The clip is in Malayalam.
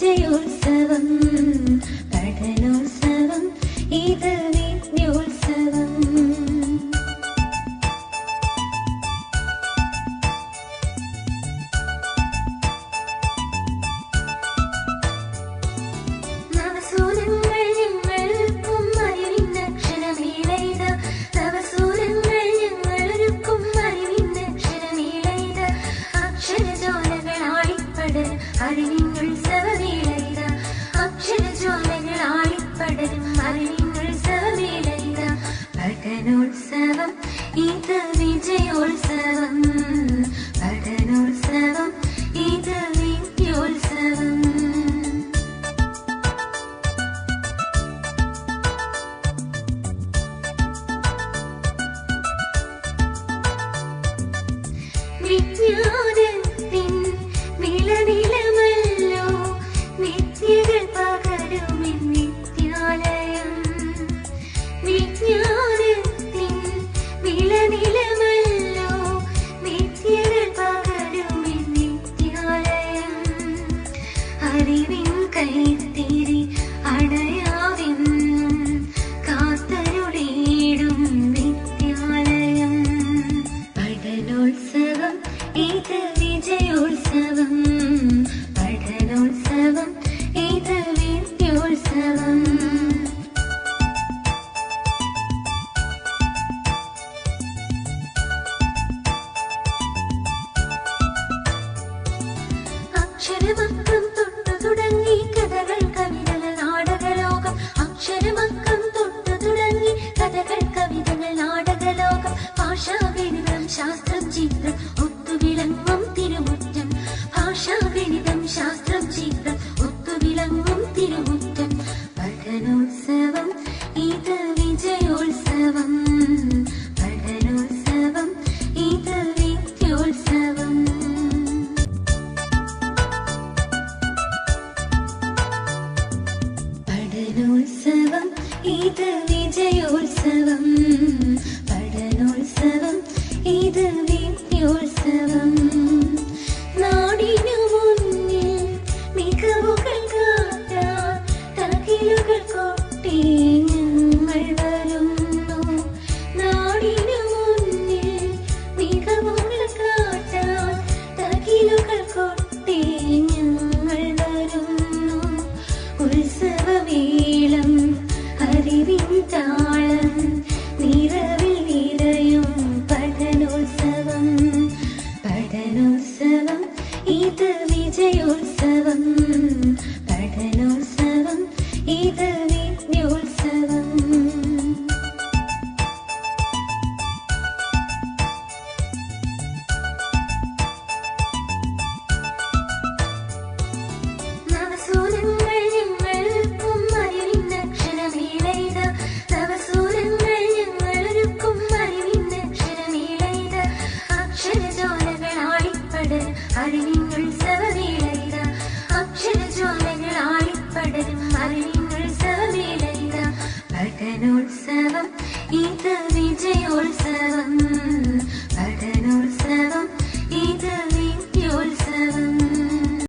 വിജയോത്സവം പഠനോത്സവം ഇത് വിദ്യോത്സവം. നവസൂനങ്ങൾ ഞങ്ങൾക്കും അറിവിന്നക്ഷരമേളയിത നവസൂനങ്ങൾ ഞങ്ങളൊരുക്കും അറിവിന്നക്ഷരമേളയിത അക്ഷരജ്വാലകളാളിപ്പടരും അറിവിന്നുത്സവമേളയിത അക്ഷരജ്വാലകളാളിപ്പടരും അറിവിന്നുത്സവമേളയിത പഠനോത്സവം ഇത് വിജയോത്സവം പഠനോത്സവം ഇത് വിദ്യോത്സവം. വിജ്ഞാനത്തിൻ വിളനിലമല്ലോ വിദ്യകൾ പകരുമെൻ വിദ്യാലയം. വിജ്ഞാനത്തിൻ വിളനിലമല്ലോ വിദ്യകൾ പകരുമെൻ വിദ്യാലയം. അറിവിൻ കൈത്തിരി അണയാവെന്നും കാത്തരുളിയിടും വിദ്യാലയം. പഠനോത്സവം ഇത് വിജയോത്സവം പഠനോത്സവം ഇത് വിദ്യോത്സവം. അക്ഷരമക്കം തൊട്ടു തുടങ്ങി കഥകൾ കവിതകൾ നാടകലോകം. അക്ഷരമക്കം തൊട്ടു തുടങ്ങി കഥകൾ കവിതകൾ നാടകലോകം. ഭാഷാഗണിതം ശാസ്ത്രം ചിത്രം ഒത്തുവിളങ്ങും തിരുമുറ്റം. ഭാഷാഗണിതം ശാസ്ത്രം ചിത്രം ഒത്തുവിളങ്ങും തിരുമുറ്റം. പഠനോത്സവം ഇത് വിജയോത്സവം പഠനോത്സവം ഇത് വിദ്യോത്സവം. പഠനോത്സവം ഇത് വിജയോത്സവം പഠനോത്സവം ഇത് വിദ്യോത്സവം. നാടിനു മുന്നിൽ മികവുകൾ കാട്ടാൻ തകിലുകൾ കൊട്ടി ഞങ്ങൾ വരുന്നു. നാടിനു മുന്നിൽ മികവുകൾ കാട്ടാൻ തകിലുകൾ കൊട്ടി ഞങ്ങൾ വരുന്നു. ഉത്സവമേളം അറിവിൻ താളം നിറവിൽ നിറയും പഠനോത്സവം പഠനോത്സവം ഇത് വിജയോത്സവം പഠനോത്സവം ഇത് വിദ്യോത്സവം. നവസൂനങ്ങൾ ഞങ്ങൾക്കും അറിവിന്നക്ഷരമേളയിത നവസൂനങ്ങൾ ഞങ്ങളൊരുക്കും അറിവിന്നക്ഷരമേളയിത അക്ഷരജ്വാലകളാളിപ്പടരും അറിവിന്നുത്സവമേളയിത അക്ഷരജ്വാലകളാളിപ്പടരും അറിവിന്നുത്സവമേളയിത പഠനോത്സവം ഇത് വിജയോത്സവം